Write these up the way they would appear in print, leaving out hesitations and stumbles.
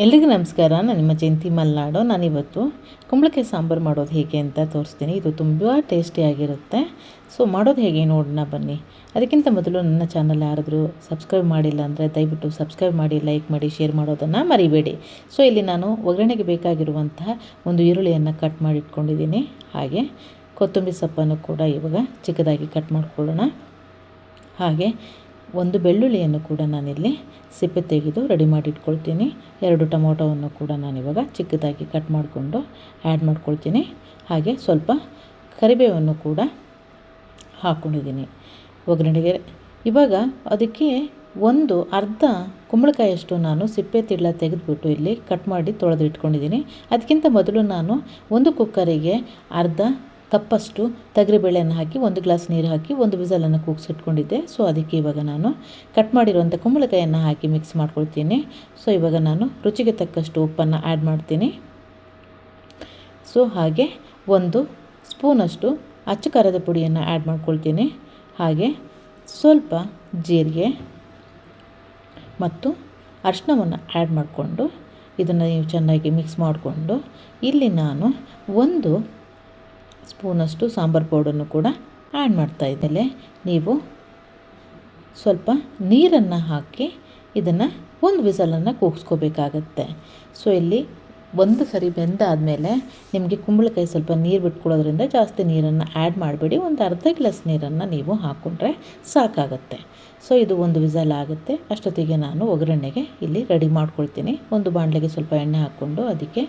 ಎಲ್ರಿಗೂ ನಮಸ್ಕಾರ. ನಾನು ನಿಮ್ಮ ಜಯಂತಿ ಮಲ್ನಾಡು. ನಾನಿವತ್ತು ಕುಂಬಳಕಾಯಿ ಸಾಂಬಾರು ಮಾಡೋದು ಹೇಗೆ ಅಂತ ತೋರಿಸ್ತೀನಿ. ಇದು ತುಂಬ ಟೇಸ್ಟಿಯಾಗಿರುತ್ತೆ. ಸೊ ಮಾಡೋದು ಹೇಗೆ ನೋಡೋಣ ಬನ್ನಿ. ಅದಕ್ಕಿಂತ ಮೊದಲು ನನ್ನ ಚಾನಲ್ ಯಾರಾದರೂ ಸಬ್ಸ್ಕ್ರೈಬ್ ಮಾಡಿಲ್ಲ ಅಂದರೆ ದಯವಿಟ್ಟು ಸಬ್ಸ್ಕ್ರೈಬ್ ಮಾಡಿ, ಲೈಕ್ ಮಾಡಿ, ಶೇರ್ ಮಾಡೋದನ್ನು ಮರಿಬೇಡಿ. ಸೊ ಇಲ್ಲಿ ನಾನು ಒಗ್ಗರಣೆಗೆ ಬೇಕಾಗಿರುವಂತಹ ಒಂದು ಈರುಳ್ಳಿಯನ್ನು ಕಟ್ ಮಾಡಿ ಇಟ್ಕೊಂಡಿದ್ದೀನಿ. ಹಾಗೆ ಕೊತ್ತಂಬರಿ ಸೊಪ್ಪನ್ನು ಕೂಡ ಇವಾಗ ಚಿಕ್ಕದಾಗಿ ಕಟ್ ಮಾಡ್ಕೊಳ್ಳೋಣ. ಹಾಗೆ ಒಂದು ಬೆಳ್ಳುಳ್ಳಿಯನ್ನು ಕೂಡ ನಾನಿಲ್ಲಿ ಸಿಪ್ಪೆ ತೆಗೆದು ರೆಡಿ ಮಾಡಿ ಇಟ್ಕೊಳ್ತೀನಿ. 2 ಟೊಮೊಟೊವನ್ನು ಕೂಡ ನಾನಿವಾಗ ಚಿಕ್ಕದಾಗಿ ಕಟ್ ಮಾಡಿಕೊಂಡು ಆ್ಯಡ್ ಮಾಡ್ಕೊಳ್ತೀನಿ. ಹಾಗೆ ಸ್ವಲ್ಪ ಕರಿಬೇವನ್ನು ಕೂಡ ಹಾಕ್ಕೊಂಡಿದ್ದೀನಿ ಒಗ್ಗರಣೆಗೆ. ಇವಾಗ ಅದಕ್ಕೆ ಒಂದು ಅರ್ಧ ಕುಂಬಳಕಾಯಿಯಷ್ಟು ನಾನು ಸಿಪ್ಪೆ ತಿಡ್ಲ ತೆಗೆದುಬಿಟ್ಟು ಇಲ್ಲಿ ಕಟ್ ಮಾಡಿ ತೊಳೆದು ಇಟ್ಕೊಂಡಿದ್ದೀನಿ. ಅದಕ್ಕಿಂತ ಮೊದಲು ನಾನು ಒಂದು ಕುಕ್ಕರಿಗೆ ಅರ್ಧ ಕಪ್ಪಷ್ಟು ತೊಗರಿಬೇಳೆಯನ್ನು ಹಾಕಿ 1 ಗ್ಲಾಸ್ ನೀರು ಹಾಕಿ 1 ವಿಸಲನ್ನು ಕೂಗಿಸಿಟ್ಕೊಂಡಿದ್ದೆ. ಸೊ ಅದಕ್ಕೆ ಇವಾಗ ನಾನು ಕಟ್ ಮಾಡಿರುವಂಥ ಕುಂಬಳಕಾಯನ್ನು ಹಾಕಿ ಮಿಕ್ಸ್ ಮಾಡ್ಕೊಳ್ತೀನಿ. ಸೊ ಇವಾಗ ನಾನು ರುಚಿಗೆ ತಕ್ಕಷ್ಟು ಉಪ್ಪನ್ನು ಆ್ಯಡ್ ಮಾಡ್ತೀನಿ. ಸೊ ಹಾಗೆ 1 ಸ್ಪೂನಷ್ಟು ಅಚ್ಚ ಖಾರದ ಪುಡಿಯನ್ನು ಆ್ಯಡ್ ಮಾಡ್ಕೊಳ್ತೀನಿ. ಹಾಗೆ ಸ್ವಲ್ಪ ಜೀರಿಗೆ ಮತ್ತು ಅರಿಶಿನವನ್ನು ಆ್ಯಡ್ ಮಾಡಿಕೊಂಡು ಇದನ್ನು ನೀವು ಚೆನ್ನಾಗಿ ಮಿಕ್ಸ್ ಮಾಡಿಕೊಂಡು ಇಲ್ಲಿ ನಾನು 1 ಸ್ಪೂನಷ್ಟು ಸಾಂಬಾರು ಪೌಡರನ್ನು ಕೂಡ ಆ್ಯಡ್ ಮಾಡ್ತಾಯಿದ್ದೇನೆ. ನೀವು ಸ್ವಲ್ಪ ನೀರನ್ನು ಹಾಕಿ ಇದನ್ನು 1 ವಿಸಲನ್ನು ಕೂಗಿಸ್ಕೋಬೇಕಾಗತ್ತೆ. ಸೊ ಇಲ್ಲಿ 1 ಸರಿ ಬೆಂದಾದಮೇಲೆ ನಿಮಗೆ ಕುಂಬಳಕಾಯಿ ಸ್ವಲ್ಪ ನೀರು ಬಿಟ್ಕೊಳ್ಳೋದ್ರಿಂದ ಜಾಸ್ತಿ ನೀರನ್ನು ಆ್ಯಡ್ ಮಾಡಬೇಡಿ. ಒಂದು ಅರ್ಧ ಗ್ಲಾಸ್ ನೀರನ್ನು ನೀವು ಹಾಕ್ಕೊಂಡ್ರೆ ಸಾಕಾಗತ್ತೆ. ಸೊ ಇದು 1 ವಿಸಲ್ ಆಗುತ್ತೆ. ಅಷ್ಟೊತ್ತಿಗೆ ನಾನು ಒಗ್ಗರಣೆಗೆ ಇಲ್ಲಿ ರೆಡಿ ಮಾಡ್ಕೊಳ್ತೀನಿ. ಒಂದು ಬಾಣಲೆಗೆ ಸ್ವಲ್ಪ ಎಣ್ಣೆ ಹಾಕ್ಕೊಂಡು ಅದಕ್ಕೆ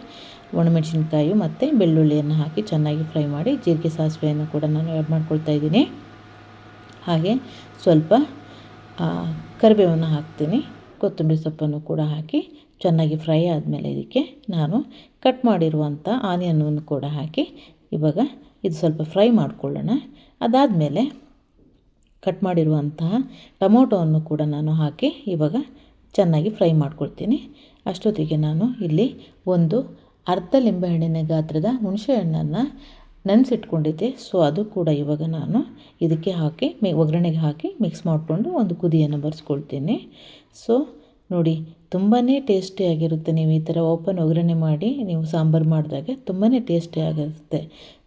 ಒಣಮೆಣಸಿನ್ಕಾಯಿ ಮತ್ತು ಬೆಳ್ಳುಳ್ಳಿಯನ್ನು ಹಾಕಿ ಚೆನ್ನಾಗಿ ಫ್ರೈ ಮಾಡಿ ಜೀರಿಗೆ ಸಾಸಿವೆಯನ್ನು ಕೂಡ ನಾನು ಆ್ಯಡ್ ಮಾಡ್ಕೊಳ್ತಾ ಇದ್ದೀನಿ. ಹಾಗೆ ಸ್ವಲ್ಪ ಕರಿಬೇವನ್ನು ಹಾಕ್ತೀನಿ. ಕೊತ್ತಂಬರಿ ಸೊಪ್ಪನ್ನು ಕೂಡ ಹಾಕಿ ಚೆನ್ನಾಗಿ ಫ್ರೈ ಆದಮೇಲೆ ಇದಕ್ಕೆ ನಾನು ಕಟ್ ಮಾಡಿರುವಂಥ ಆನಿಯನನ್ನು ಕೂಡ ಹಾಕಿ ಇವಾಗ ಇದು ಸ್ವಲ್ಪ ಫ್ರೈ ಮಾಡಿಕೊಳ್ಳೋಣ. ಅದಾದಮೇಲೆ ಕಟ್ ಮಾಡಿರುವಂತಹ ಟೊಮೊಟೊವನ್ನು ಕೂಡ ನಾನು ಹಾಕಿ ಇವಾಗ ಚೆನ್ನಾಗಿ ಫ್ರೈ ಮಾಡ್ಕೊಳ್ತೀನಿ. ಅಷ್ಟೊತ್ತಿಗೆ ನಾನು ಇಲ್ಲಿ ಒಂದು ಅರ್ಧ ಲಿಂಬೆಹಣ್ಣಿನ ಗಾತ್ರದ ಹುಣಸೆ ಹಣ್ಣನ್ನು ನೆನೆಸಿಟ್ಕೊಂಡಿದ್ದೆ. ಸೊ ಅದು ಕೂಡ ಇವಾಗ ನಾನು ಇದಕ್ಕೆ ಹಾಕಿ ಒಗ್ಗರಣೆಗೆ ಹಾಕಿ ಮಿಕ್ಸ್ ಮಾಡಿಕೊಂಡು ಒಂದು ಕುದಿಯನ್ನು ಬರೆಸ್ಕೊಳ್ತೀನಿ. ಸೊ ನೋಡಿ, ತುಂಬಾ ಟೇಸ್ಟಿಯಾಗಿರುತ್ತೆ. ನೀವು ಈ ಥರ ಓಪನ್ ಒಗ್ಗರಣೆ ಮಾಡಿ ನೀವು ಸಾಂಬಾರು ಮಾಡಿದಾಗ ತುಂಬಾ ಟೇಸ್ಟಿಯಾಗಿರುತ್ತೆ.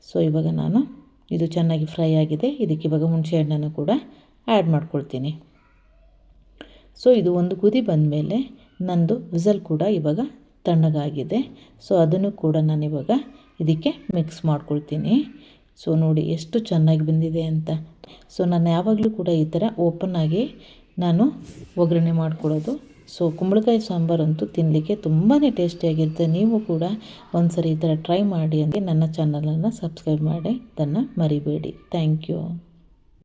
ಸೊ ಇವಾಗ ನಾನು ಇದು ಚೆನ್ನಾಗಿ ಫ್ರೈ ಆಗಿದೆ. ಇದಕ್ಕೆ ಇವಾಗ ಹುಣಸೆ ಹಣ್ಣನ್ನು ಕೂಡ ಆ್ಯಡ್ ಮಾಡ್ಕೊಳ್ತೀನಿ. ಸೊ ಇದು ಒಂದು ಕುದಿ ಬಂದಮೇಲೆ ನಂದು ವಿಸಲ್ ಕೂಡ ಇವಾಗ ತಣ್ಣಗಾಗಿದೆ. ಸೊ ಅದನ್ನು ಕೂಡ ನಾನಿವಾಗ ಇದಕ್ಕೆ ಮಿಕ್ಸ್ ಮಾಡ್ಕೊಳ್ತೀನಿ. ಸೊ ನೋಡಿ ಎಷ್ಟು ಚೆನ್ನಾಗಿ ಬಂದಿದೆ ಅಂತ. ಸೊ ನಾನು ಯಾವಾಗಲೂ ಕೂಡ ಈ ಥರ ಓಪನ್ ಆಗಿ ನಾನು ಒಗ್ಗರಣೆ ಮಾಡ್ಕೊಳ್ಳೋದು. ಸೊ ಕುಂಬಳಕಾಯಿ ಸಾಂಬಾರಂತೂ ತಿನ್ನಲಿಕ್ಕೆ ತುಂಬಾ ಟೇಸ್ಟಿಯಾಗಿರುತ್ತೆ. ನೀವು ಕೂಡ ಒಂದ್ಸರಿ ಈ ಥರ ಟ್ರೈ ಮಾಡಿ. ಅಂದರೆ ನನ್ನ ಚಾನಲನ್ನು ಸಬ್ಸ್ಕ್ರೈಬ್ ಮಾಡಿ ಅದನ್ನು ಮರಿಬೇಡಿ. Thank you.